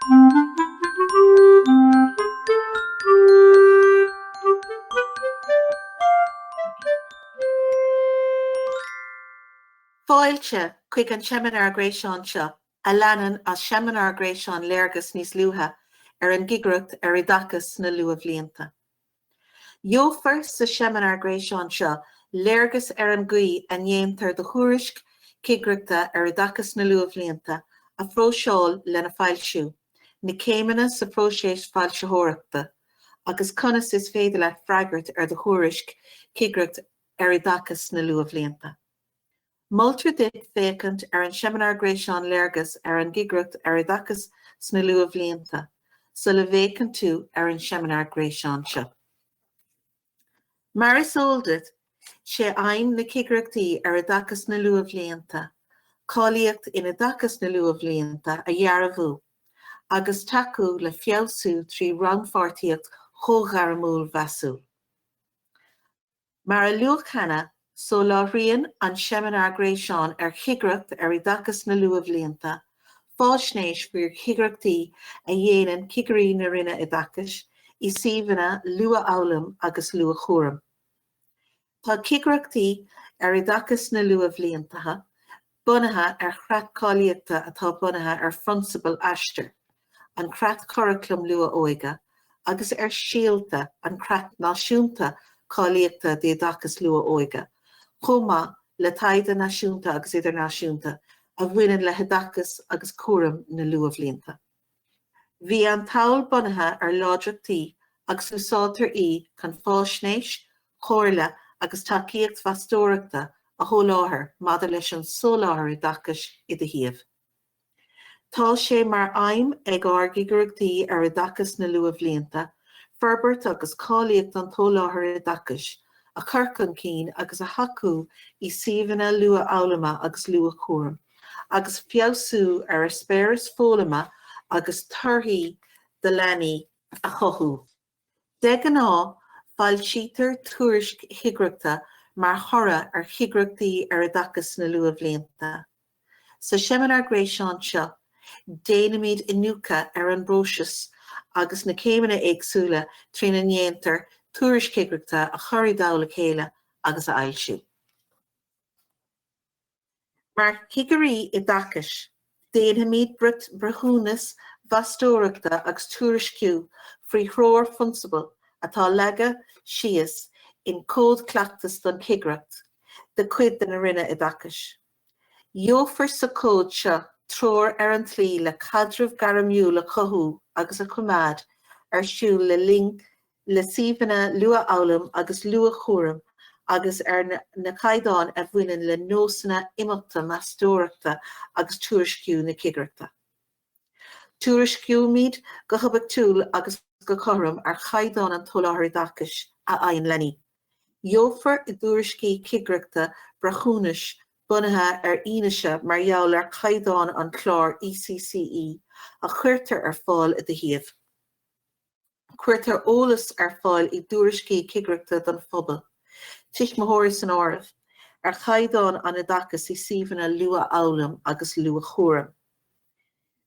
Foilsiú chuig an seminar gréisián seo a leanan as seminar gréisián Léargas níos luatha an Cigireachta Oideachas sna Luathbhlianta. Gheofar sa seminar gréisián seo Léargas an gcuí a ndéantar do Thuairisc Cigireachta Oideachas sna Luathbhlianta a phróiseáil lena Foilsiú, na céimeanna sa próiseas foilsitheoireachta, agus conas is féidir le freagart do Thuairisc Cigireachta Oideachas sna Luathbhlianta. Multar dit fécant an seminar gréisián Léargas an Cigireachta Oideachas sna Luathbhlianta, so le bhécant tú an seminar gréisián seo. Mar is óldad, sé aim na Cigireachtaí Oideachas sna Luathbhlianta, cáilíocht ina Oideachas na Luathbhlianta a dhearbhú, agus takeú le Foilsiú trí rangpháirtíocht chomhghairmiúil bheasú. Mar a luachchanna, so láithríonn an seminar gréisián Cigireachta Oideachas sna Luathbhlianta, fáisnéis faoir Cigireachtaí a dhéanann Cigireachta Oideachas, I suíomhanna Luath-Abhalam agus Luath-Chúram. Tá Cigireachtaí Oideachas sna Luathbhliantatha bunaithe chreat cáilíochta atá bunaithe Principal Aistear, an chreat Curriculum Luath-Óige, agus síolta an chreat náisiúnta cáilíochta de Oideachas Luath-Óige, chomh le taighde náisiúnta agus idirnáisiúnta a bhaineann le Oideachas agus Chúram na Luathbhlianta. Bhí an taol bunaithe láideachtaí agus úsáidtear chun fáisnéis, chomhairle agus tacaíocht bheastóireachta a thóláthair maidir leis an soláthar Oideachas I do thaobh. Tá sé mar aim ag Cigireachtaí Oideachas na Luathbhlianta, ferbert agus cáilíocht an tóláthair Oideachas, a churcan cín agus a hacu I suíomhanna Luath-Abhalama agus Luath-Chúram, agus Foilsiú a spéiris fólama agus turthaí de leanaí a chothú. De gná, fáil sítear Thuairisc Cigireachta mar chora Cigireachtaí Oideachas na Luathbhlianta. Sa seminar gréisián seo, déanamid inúcha an próiseas agus na céimeanna éagsúla trí na ndéantar Thuairisc Cigireachta a choirí dála chéile agus a foilsiú. Mar Cigireachta Oideachas, déanamid brethúnas bheastóireachta agus tuairisciú faoi thróir funsabal atá leaga síos in cód cleachtas don Cigireacht, de cuid den na rinne Oideachas. Gheofar sa cód seo tróir an tlí le cadramh gairmiúil a chothú agus a chumad siúl le ling le suíomhanna Luath-Abhalam agus Luath-Chúram agus na caighdeáin a bhaineann le nósanna imeachta meastóireachta agus tuairisciú na Cigireachta. Tuairisciúmid go chubachtúil agus go chorram caighdeáin an tóláthair Oideachas a aon lení. Gheofar I dtuairiscí Cigireachta brethúnas bunaithe ionaise mar gheall caighdeáin an chlár ECCE a chuirtear fáil I do thaobh. Chuirtear eolas fáil I dtuairiscí Cigireachta don phobal. Tischmóiris an áireamh caighdeáin an Oideachas I suíomhanna Luath-Abhalam agus Luath-Chúram.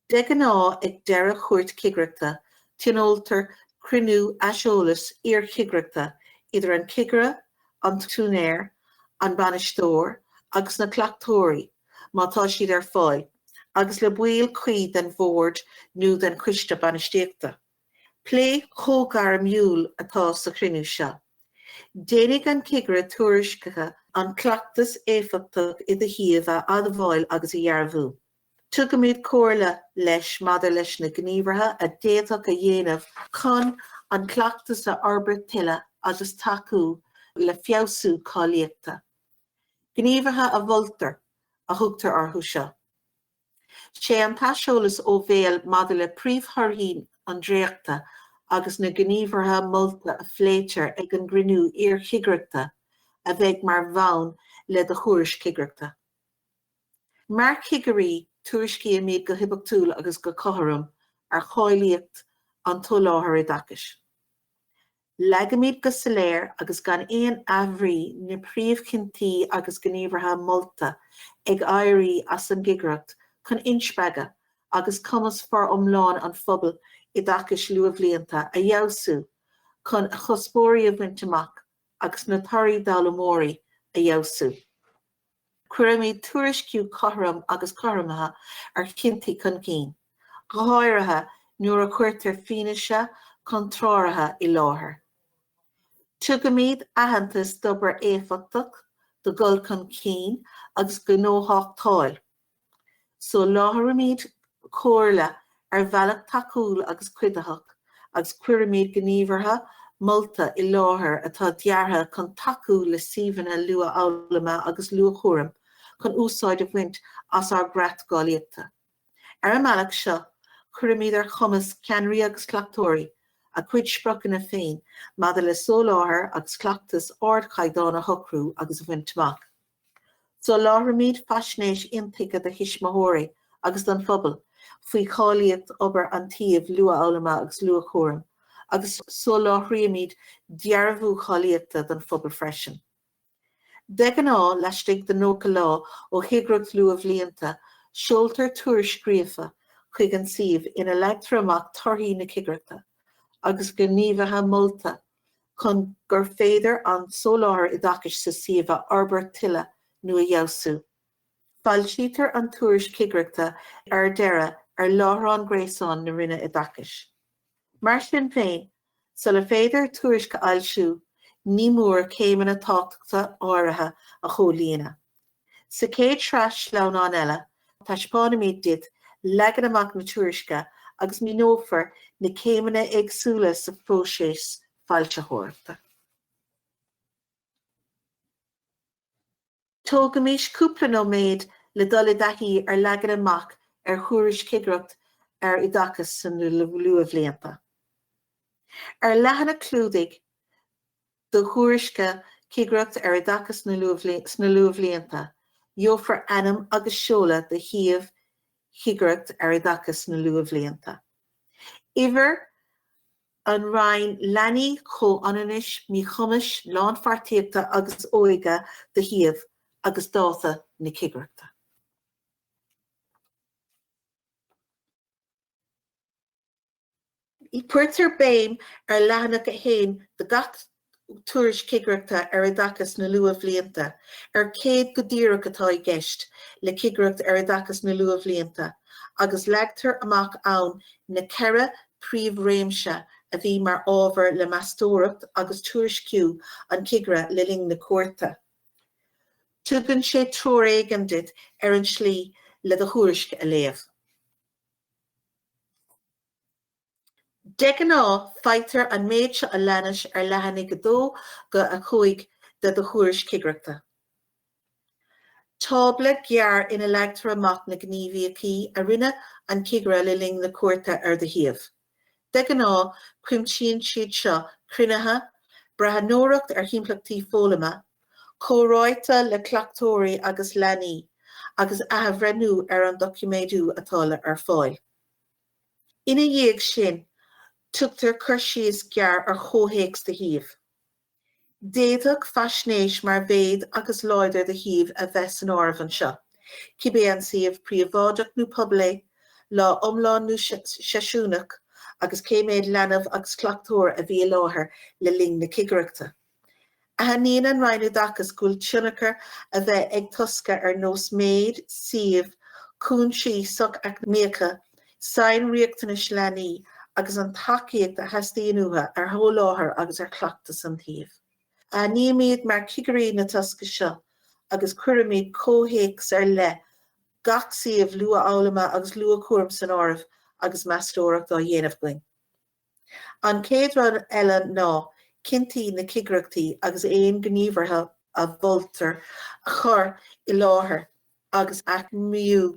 De gná ag deireadh chuirt Cigireachta, tionóltar cruinniú aiseolalas Cigireachta idir an Cigire, an túnéir, an banistóir, agus na clachtóirí, mátá siad fáil, agus le buail chuí den bhórd nó den cuiste banistíochta. Plé chomhghairmiúil atá sa cruinniú seo. Déananig an Cigire tuairiscecha an cleachtas éifeachta I do thaobh a admháil agus a dhearbhú. Tugamid cóirle leis maidir leis na gníomhartha a déadach a dhéanamh chun an cleachtas a orbert tuile agus takeú le Foilsiú cáilíochta. Gníomhartha a bhultar a thugtar orthu seo. Sé an taiseolalas ó bhéal maidir le príomhtharthaí an dréachta agus na gníomhartha molta a phléitear ag an gcruinniú Cigireachta a bheith mar bhann le do Thuairisc Cigireachta. Mar Cigireachta tuairiscí míad go hibeachtaúil agus go cotharam cháilíocht an tóláthair Oideachas. Legamid go soléir agus gan éon ahrí na príomhchintí agus gníomhartha molta ag éirí as an Cigireacht chun inspeige agus cumas for omláin an phobal Oideachas Luathbhlianta a Foilsiú chun a chospóirí a bhaint amach agus na tairí dalamóirí a Foilsiú. Cuireadh tuairisciú cothram agus choramatha ar cinnti chun cinn, go háirithe nuair a chuirtear fíorasach chun tráirithe i láthair. Tugadh aitheantas d'obair éifeachtach do gul chun cinn agus go nóthachtáil. So láthramid cóirla ar bhealach taciúil agus cuideachach agus cuireadh gníomhartha molta i láthair atá deartha chun taciúil le suíomhanna luath-eolama agus luath-chóirim chun úsáid a bhaint as ar grat gáilíochta. Ar an mbealach seo, cuireadh ar chumas ceannairí agus cleachtóirí a cuid sprochanna féin mada le sóláthair agus cleachtas ard chaidána hocrú agus a bhaint amach. So láthramid faisnéis intiga de hismóthóirí agus don phobal faoi cháilíocht obair an taobh luath-eolama agus luath-chóirim agus so láthraíomid dearbhú cháilíochta don phobal freisin. De gná leistigh den nóca lá ó Chigireachta Luathbhlianta seoltar Thuairiscríofa chuig an suíomh ina leagtar amach torthaí na Cigireachta agus go gníomhartha molta chun gur féidir an sóláthair Oideachas sa suíomh arbair tuile nua Foilsiú. Foilsítear an Thuairisc Cigireachta ar deireadh ar láthrán gréasán na rinne Oideachas. Mar sin féin, sa le féidir Thuairisc Foilsiú ní mór céimeanna tábhachta áirithe a cholíonna. Sa céad treas sleamhnáin eile, taispáimid dit leagan amach na Thuairisce agus nófar na céimeanna éagsúla sa próiseas foilsitheoireachta. Tógadh cúpla nóiméad le dul idaithí ar leagan amach ar Thuairisc Cigireachta ar Oideachas sna Luathbhlianta. Ar leathanna clúdaigh do Thuairisce Cigireachta ar Oideachas sna Luathbhlianta, gheofar ainm agus seoladh de thaobh Cigireachta ar Oideachas sna Luathbhlianta. Iver an rainn leanaí chomh-ionanis mhíchruinneas lán-pháirtíochta agus óige de thaobh agus dáta na Cigireachta. I puirtear béim ar leathanach a héin de gach Thuairisc Cigireachta ar Oideachas na Luathbhlianta ar céad go díreach atá i gceist le Cigireachta ar Oideachas na Luathbhlianta agus leagtar amach ann na ceithre príomhréimse a bhí mar ábhar le meastóireacht agus tuairisciú an Cigire le ling na cuairte. Tugann sé tróréigean dit ar an slí le do Thuairisc a léamh. De gná feictear an méid seo a leanais ar leathannig go dó go a chuaig de do Thuairisc Cigireachta. Tábla gearr ina leagtar amach na gníomhaíochaí a rinne an Cigire le ling na cuairte ar do thaobh. De gná cuimsíonn siad seo cruinnithe, breithnóireacht ar thimpeachtaí fólama, córáite le cleachtóirí agus leanaí, agus athbhreithniú ar an doiciméadú atála ar fáil. Ina dhéag sin, tugtar cuirsíos gearr ar chomhthéacs de thaobh. Déadach faisnéis mar bhéad agus láidir de thaobh a bheits an áireamh anseo, cibé an suíomh príomháideach nó poblé, lá iomlán nó seisiúnach agus céiméad leanamh agus cleachtóir a bhí láthair le ling na Cigireachta. A haníonn an rainn Oideachas gúil tionachar a bheith ag tosca ar nós méid, suíomh, cúnsí soch ach méacha, sain riachtanas leanaí agus an tacaíocht a heastaí nua ar thóláthair agus ar cleachtas an taobh. A níimiad mar cigirí na tosca seo agus cuireadh cóthéacs ar le gach suíomh luath-eolama agus luath-chóirim san áireamh agus meastóireacht á dhéanamh going. An céad rud eile ná cinnti na Cigireachtaí agus éon gníomhartha a bhultar a chur i láthair agus ach miú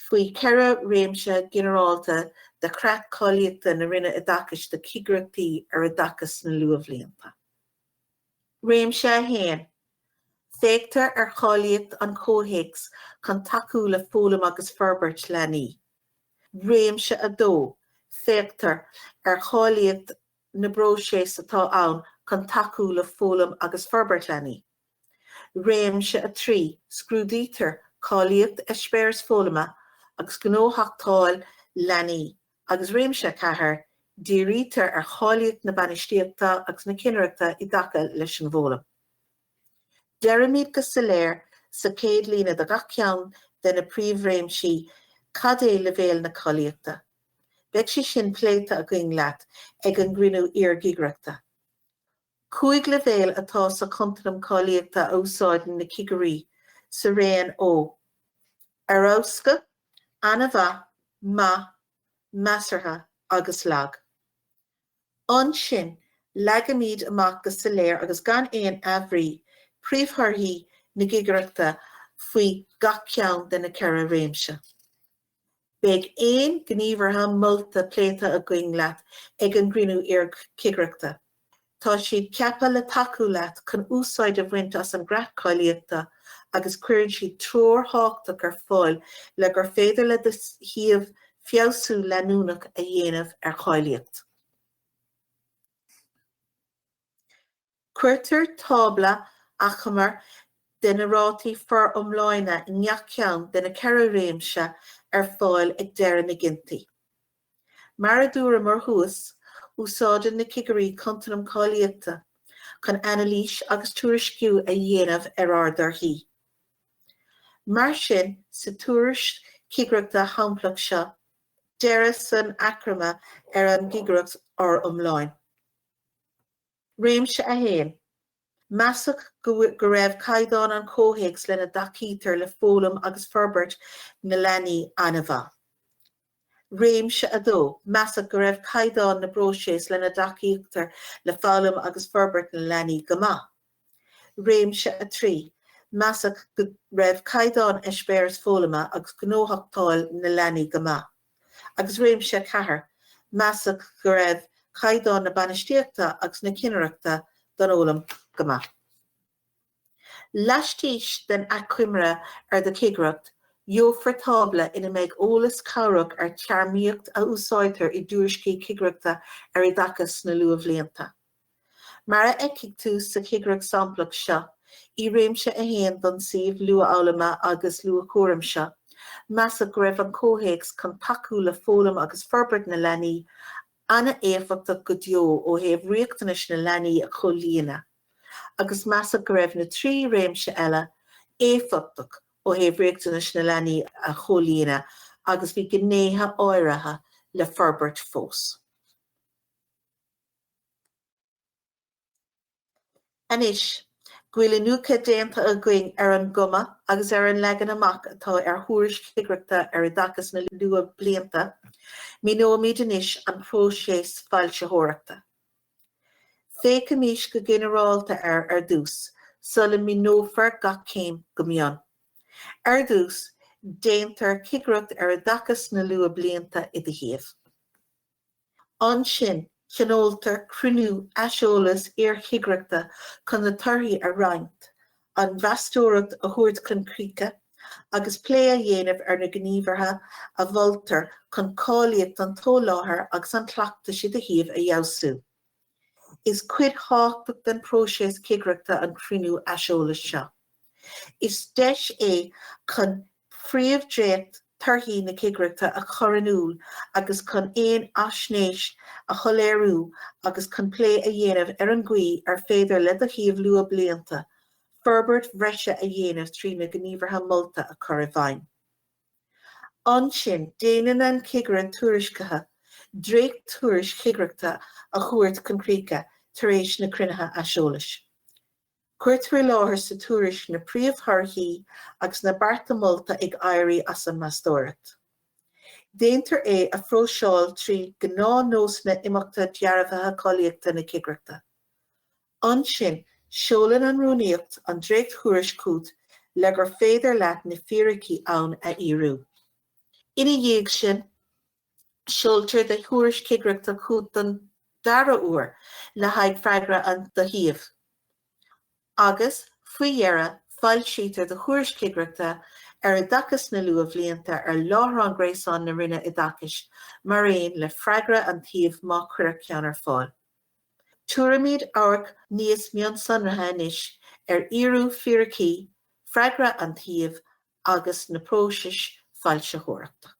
faoi ceithre réimse ginearálta de creat cáilíochta na rinne Oideachas de Cigireachtaí ar Oideachas sna Luathbhlianta. Réimse a héin, féachtar ar cháilíocht an cóthéacs chun taciú le fólam agus forbairt leanaí. Réimse a dó, féachtar ar cháilíocht na próiseas atá ann chun taciú le fólam agus forbairt leanaí. Réimse a trí, scrúdítear cáilíocht spéirs fólama agus gnóthachtáil leanaí, agus réimse chathair dírítar ar cháilíocht na bainistíochta agus na Cigireachta i dtaca leis an bhólam. Deirimiad go soiléir sa céad líne de gach ceann de na príomhréimsí cad é le bhéal na cáilíochta. Bheadh sí sin pléite a going leat ag an gcruinniú Cigireachta. Cúig le bhéal atá sa contanam cáilíochta ósáideann na Cigirí sa réan ó arósca, anamha, ma, measartha agus lag. Ansin, leagamíd amach go soiléir agus gan éon abhrí príomhtharthaí na Cigireachta faoi gach ceann de na ceithre réimse. Beidh éon gníomhartha molta pléite a going leat ag an gcruinniú Cigireachta. Tá siad ceappa le takeú leat chun úsáid a bhaint as an gcrath cáilíochta agus cuireann siad tróir háchtach ar fáil le gur féidir le híomh fiosú leanúnach a dhéanamh ar cháilíocht. Cuirtear tábla a chumar de na rátaí fear-iomláine i ngach ceann de na ceithre réimse ar fáil ag deireadh na ginnti. Mar a dúra mar thuas, úsáideann na Cigirí contanam cáilíochta chun analís agus tuairisciú a dhéanamh ar ardharthaí. Mar sin, sa Thuairisc Cigireachta thampla seo, deireadh san acrama ar an Cigireacht fear-iomláin. Réimse a héin. Measach go raibh caighdeán an cóthaigs lena dacítear le fólam agus forbairt na leanaí anamha. Réimse a dó. Measach go raibh caighdeán na próiseas lena dacítear le fólam agus forbairt na leanaí gama. Réimse a trí. Measach go raibh caighdeán eispéirs fólama agus gnóthachtáil na leanaí gama. Agus réimse a chathair. Measach go raibh caighdeán na bainistíochta agus na Cigireachta don ólam gama. Leistíos den acuimre ar de Cigireacht, gheofar tábla ina méid eolas cabhrach ar tearmaíocht a úsáidtear i dtúairiscí Cigireachta ar Oideachas sna Luathbhlianta. Mar a eicigh tú sa Cigireacht Sampla seo, i réimse a héin don suíomh luathálama agus luathchóirim seo, measach go raibh an cóthaigs chun takeú le fólam agus forbairt na leanaí anna éifeachta go deo ó thaobh riachtanas na leanaí a cholíana. Agus measach go raibh na trí réimse eile éifeachtach ó thaobh riachtanas na leanaí a cholíana agus bhí gnéithe áirithe le forbairt fós. Anis, ghuiile nuacha déanta a going ar an guma agus ar an leagan amach atá ar Thuairisc Cigireachta ar Oideachas sna Luathbhlianta, mí nóimid anis an próiseas foilsitheoireachta. Féice míos go ginearálta ar dús, sulla mí nófar gach céim go mion. Ar dús, déantar Cigireacht ar Oideachas sna Luathbhlianta i dtí. Ansin, cheanoltar cruinniú aiseolalas Cigireachta chun na torthaí a roinnt, an bhreastóireacht a thabhairt chun críocha, agus plé a dhéanamh ar na gníomhartha a bholtar chun cáilíocht an tóláthar agus an tleachta siad a thaobh a dheasú. Is cuid háchtach den próiseas Cigireachta an cruinniú aiseolalas seo. Is deis é chun phríomhdréacht torthaí na Cigireachta a choranúil agus chun éon aisnéis a choléirú agus chun plé a dhéanamh ar an gcuí ar féidir le a thaobh Luathbhlianta, forbairt bhreise a dhéanamh trí na gníomhartha molta a chur a bhain. Ansin, déanann an Cigireann tuairiscithe, dréacht Thuairisc Cigireachta a thabhairt chun críocha tar éis na cruinnithe aiseolais. Cuirtear láthair sa Thuairisc na príomhtharthaí agus na bearta molta ag éirí as an meastóireacht. Déantar é a phróiseáil trí gná nós na imeachta dearbhaithe cáilíochta na Cigireachta. Ansin, seolann an rúnaíocht an dréacht Thuairisc cút le gur féidir leat na fíorasach ann a íriú. Ina dhéag sin, seoltar de Thuairisc Cigireachta cút don dara uair le haghaidh Freagra an do thaobh. Agus, faoi dhearradh, foilsiútar de Thuairisc Cigireachta ar Oideachas sna Luathbhlianta ar láthair an gréasán na rinne Oideachais, mar aon le Freagra an taobh má chuireadh ceann ar fáil. Tuairimid áirc níos mion sonratha inis ar iarú fíorasach, Freagra an taobh agus na próiseas foilsitheoireachta.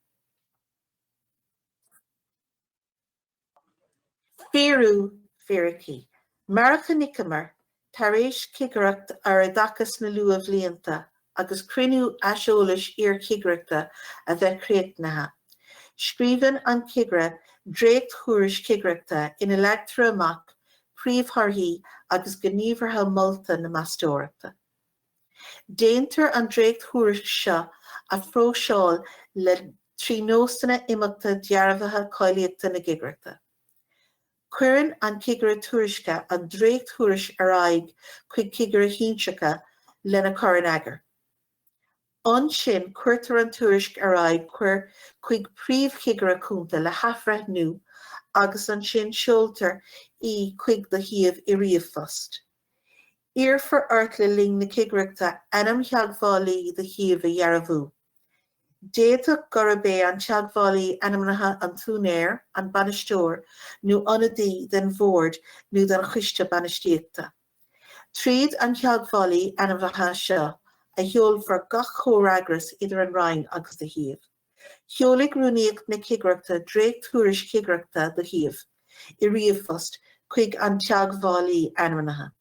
Fíorú fíorasach. Marcha nicamar, tar éis Cigireachta Oideachas sna Luathbhlianta, agus cruinniú aiseolais Cigireachta a bheith chríochnaithe. Scríbann an Cigre dréacht thuairisc Cigireachta ina leagtar amach, príomhtharthaí agus gníomhartha molta na mastóireachta. Déantar an dréacht thuairisc seo a phróiseáil le trí nósanna imeachta dearmhaithe cáiliíochta na Cigireachta. Cuireann an Cigre Thuairisce an dréacht thuairisc ar aghaidh chuig Cigireachta lena corann agar. Ansin cuirtear an tuairisc ar aghaidh chuig príomhchigreachúnta le hafra nó agus ansin seoltar í chuig do thaobh I riamh fost. Iarfar ort le ling na Cigireachta anam theagmhálaí do thaobh a dhearbhú. Déadach gurb an teagmhálaí anamnatha an túnéir an banistóir nó anadí den bhord nó den chiste banistíochta. Tríd an teagmhálaí anamnatha seo a heolfar gach chomhreagras idir an Rhein agus do thaobh. Sheoladh rúnaíocht na Cigireachta dréacht thuairisc Cigireachta do thaobh I riamh fost chuig an teagmhálaí anamnatha.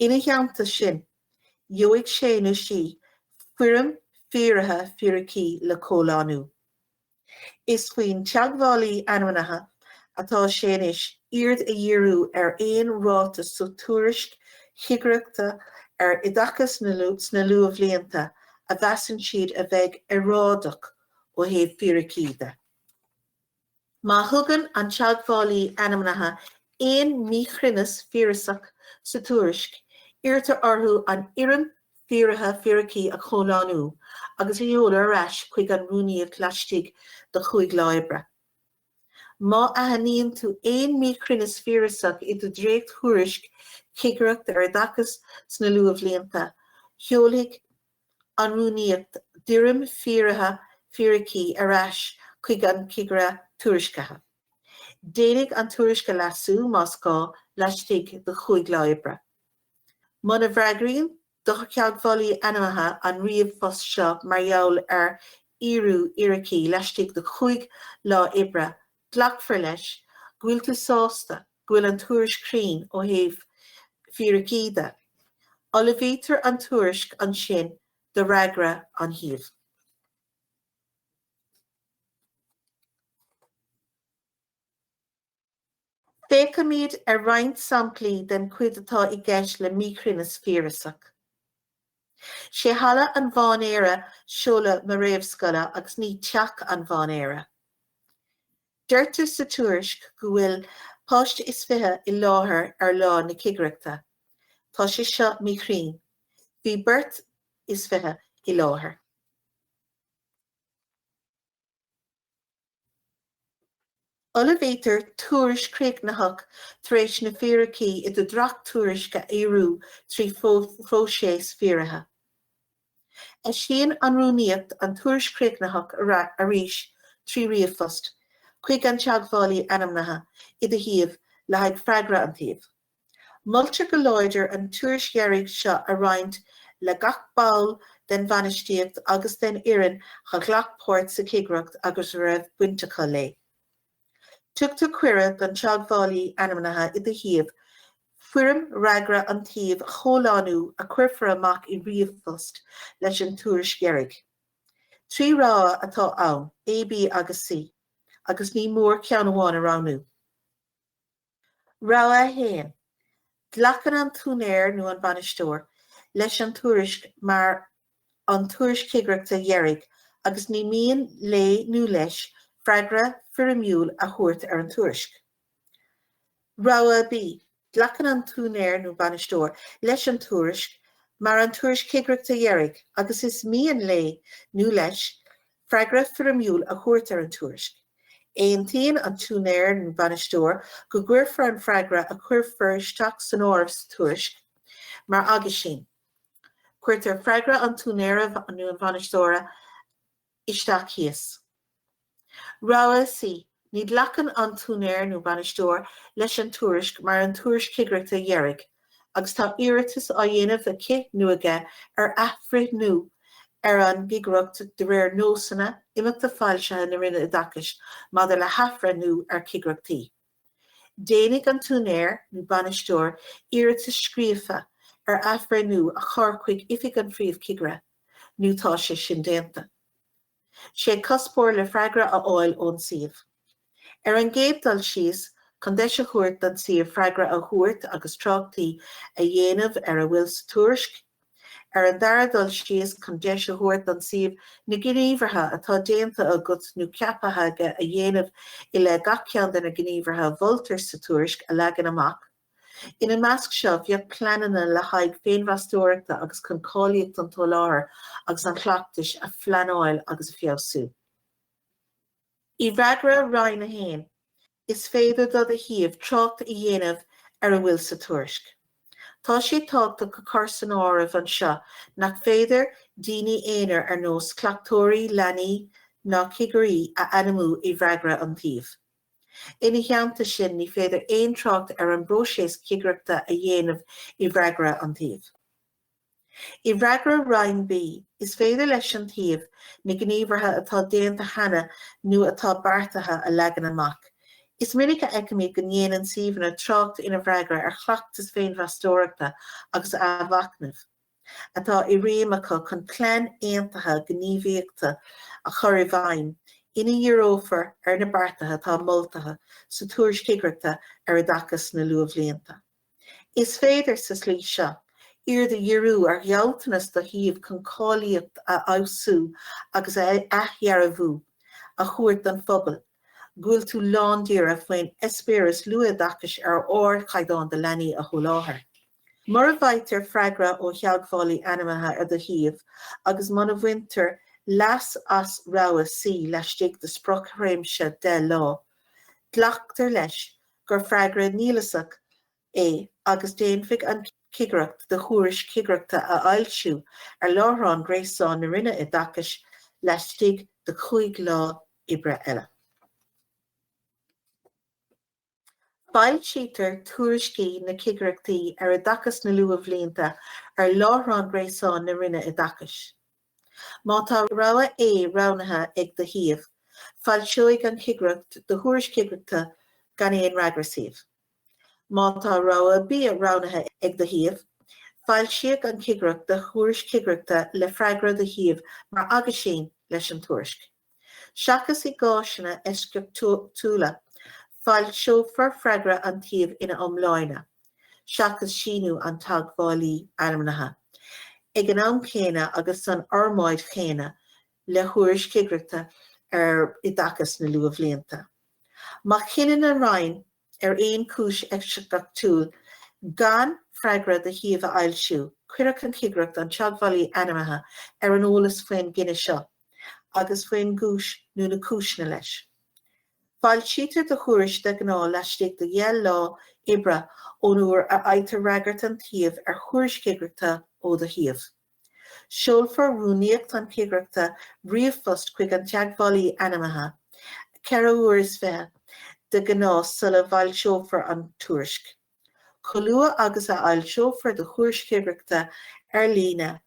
Ina theannta sin, gheobhaidh sé nó sí fuirim fíoratha fíorachaí le cólanú. Is faoin teagmhálaí anamnatha atá séanis iad a dhearú ar aon ráta sa tuairisc Cigireachta ar Oideachas sna Luathbhlianta a bheasann siad a bheith arádach ó thaobh fíorachaíde. Má thugann an teagmhálaí anamnatha aon mhíchruinneas fíorasach sa tuairisc, iartar orthú an irim fíoratha fíorachaí a chomhlánú agus a dheolar ar ais chuig an rúnaíocht laistigh do chuaigh láibre. Má a haníonn tú aon mhíchruinneas fíorasach I do dréacht thuairisc Cigireachta ar Oideachas sna Luathbhlianta, sheoladh an rúnaíocht d'fhirim fíoratha fíorachaí ar ais chuig an Cigre tuairiscithe. Déanadh an tuairisce lasú más gá laistigh do chuaigh láibre. Muna bhreagraíonn do teagmhálaí anamnatha an riamh fost seo mar gheall ar iarú iarrachaí laistigh do chuaigh láibre, ghlacfar leis, ghuill tú sásta, ghuill an tuairisc crainn ó thaobh fíorachaíde. Olibhítear an tuairisc an sin do Freagra an thaobh. Féachimid ar roinnt samplaí den cuid atá I gceist le mhíchruinneas fíorasach. Sé hala an bhán éire seoladh mar réamhscoile agus ní teach an bhán éire. Deirtear sa tuairisc go bhfuil páiste is fiche I láthair ar lá na Cigireachta. Tá sé seo mhíchruinn. Bhí beirt is fiche I láthair. Olibhítear tuairisc chríochnaithe tar éis na fíorachaí I do dreacht tuairisce éirú trí próiseas fíoratha. Síon an rúnaíocht an tuairisc chríochnaithe arís trí riamh fost, chuig an teagmhálaí anamnatha I do thaobh le haghaidh Freagra an thaobh. Multe go láidir an tuairisc dhearg seo a roinnt le gach bail den bhanistíocht agus den iarrainn cha ghlacpóirt sa Cigireacht agus raibh buinteacha lé. Tugtar cuireadh an teagmhálaí anamnatha I do thaobh, fuirim Freagra an thaobh chomhlánú a cuirfear amach I riamh fost leis an tuairisc dhearg. Trí rá atá ann, A, B agus C, agus ní mór ceann amháin aránú. Rá a héin, dhlachan an túnéir nó an banistóir leis an tuairisc mar an tuairisc Cigireachta dhearg agus ní mian lé nó leis Freagra fíorasach a thabhairt ar an tuairisc. Rá B, dhlachan an túnéir nó banistóir leis an tuairisc mar an tuairisc Cigireachta dhearg agus is mian lé nó leis Freagra fíorasach a thabhairt ar an tuairisc. Éontaíonn an túnéir nó banistóir go gcuirfear an Freagra a cuirfear isteach san áireamh sa tuairisc mar agus sin. Cuirtear Freagra an túnéir nó an banistóra isteach thíos. Rá C, ní dhlachan an túnéir nó banistóir leis an tuairisc mar an tuairisc Cigireachta dhearg agus tá iarratas á dhéanamh a cith nuaige ar aithbhreith nó ar an Cigireacht de réir nósanna imeachta foilse na rinne Oideachais má de le hafra nó ar Cigireachtaí. Dénig an túnéir nó banisteoir iarad sa scríofa athbhreithniú a chur chuig ifig an phríomhchigre, nó tá sé sin déanta. Sé cospóir le Freagra a fháil ón suíomh. An gcéabdal síos chun deis a chuairt don suíomh Freagra a thuairt agus tráchtaí a dhéanamh a bhfuil sa Thuairisc. An daradal síos chun deis a thuairt don suíomh na gníomhartha atá déanta agat nó ceapatha aige a dhéanamh I le gach ceann de na gníomhartha bhultar sa Thuairisc a leagan amach. Ina measc seo bheadh pleananna le haghaidh féinmheastóireachta agus chun cáilíocht an toláthar agus an chleachtais a phleanáil agus a Foilsiú. I bhreagra ráin na héin, is féidir dod a thiamh trácht a dhéanamh a bhfuil sa Thuairisc. Tá sé tágta go cur san áireamh an seo nach féidir daoine éonar ar nós cleachtóirí leanaí ná Cigireachta a animú I bhreagra an taobh. Ina cheanta sin ní féidir aon trácht ar an próiseas Cigireachta a dhéanamh I bhreagra an taobh. I bhreagra ráin bí, is féidir leis an taobh na gníomhartha atá déanta cheana nó atá beartaithe a leagan amach. Is minic a eicimí go ndéanann suíomhanna trácht ina bhreagra ar chleachtas féinmheastóireachta agus a bhacnamh. Atá I riamacha chun clann aontaithe gníomhaíochta a chur I bhfeidhm ina dhearófar ar na beartaithe tá moltathe sa Thuairisc Cigireachta Oideachas sna Luathbhlianta. Is féidir sa slí seo, iarda dhearú ar ghealtanas do thiamh chun cáilíocht a fhosú agus a dhearbhú a chuairt don phobal, gúil tú lán díre faoin Eispéireas luathbhachais ar chaighdeán de leanaí a chomhláthair. Mar a bhaightear Freagra ó shealghálaí animathe ar do thiamh agus mana bhaintear leas as rogha sí leis de sprioc réimse de lá. Dleachtar leis gur Freagra nílasach é agus déanfadh an Cigireachta de Thuairisc Cigireachta a foilsiú ar láithreán gréasáin na rinne Oideachais leis de 5 lá oibre eile. Foilsiútar Thuairiscí na Cigireachtaí ar Oideachas sna Luathbhlianta ar láithreán gréasáin na rinne Oideachais. Má tá rogha roghnathe ag do thiamh, foilsiúigh an Cigireachta de Thuairisc Cigireachta gan éon reagra suíomh. Má tá rogha roghnathe ag do thiamh, foilsiúigh an Cigireachta de Thuairisc Cigireachta le Freagra do thiamh mar agus sin leis an Thuairisc. Seachas I gáisina eisceachtóla, foilsiúfar Freagra an taobh ina iomláine, seachas sinú an teagmhálaí animathe. Ag an am chéine agus san ormáid chéine le Thuairisc Cigireachta ar Oideachas sna Luathbhlianta. Má cineann an rainn ar aon cúis eisceachtóil gan Freagra de thiamh a foilsiú, cuireadh an Cigireachta an teagmhálaí animathe ar an eolas faoin gine seo, agus faoin gúis nó na cúisna leis. Foilsiútar de Thuairisc de gná leis de 10 lá oibre ó nuair a fhaightear reagart an taobh ar Thuairisc Cigireachta ó do thiamh. Seolfar rúnaíocht an Cigireachta riamhphost chuig an teagmhálaí animathe, ceithre uair is feithe de gná sula foilsiúfar an Thuairisc. Colua agus a foilsiúfar de Thuairisc Cigireachta ar líne,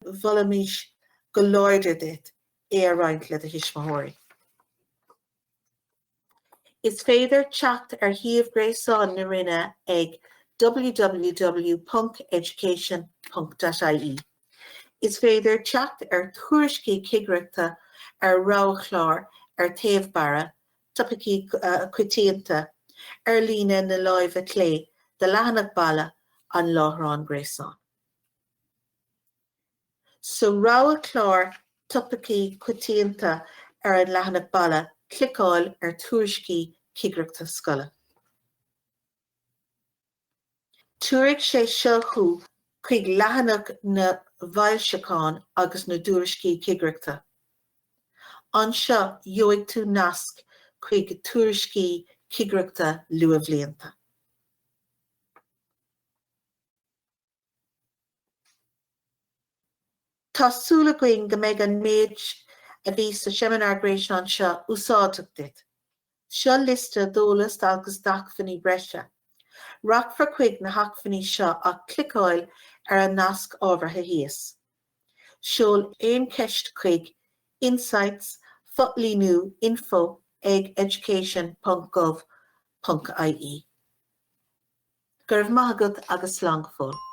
bhulamís go láidir dit a roinnt le a hisismóirí. Is féidir teacht ar thiamh gréasáin na rinne ag www.education.ie. Is féidir teacht ar Thuairiscí Cigireachta ar roghlár ar taobh bara, topaí cuitianta, ar líne na láimhe clé de leathanach balla an láithreán gréasáin. So roghlár topaí cuitianta ar an leathanach balla, clicáil ar Thuairiscí Cigireachta scoile. Tuairisc sé seochú chuig leathanach na bhailseachán agus na Thuairiscí Cigireachta. An seo dheoigh tú nasc chuig Thuairiscí Cigireachta Luathbhlianta. Tásúla going go mbeidh an méid a bhí sa seminar gréasáin seo úsáideach dit. Seo lista dólas agus dachfaní breise. Rachfar chuig na hachfaní seo ach clicáil ar an nasc ábhartha híos. Seol aon ceist chuig insights fotlíniú info ag education.gov.ie. Gurb maith agat agus slán go fóill.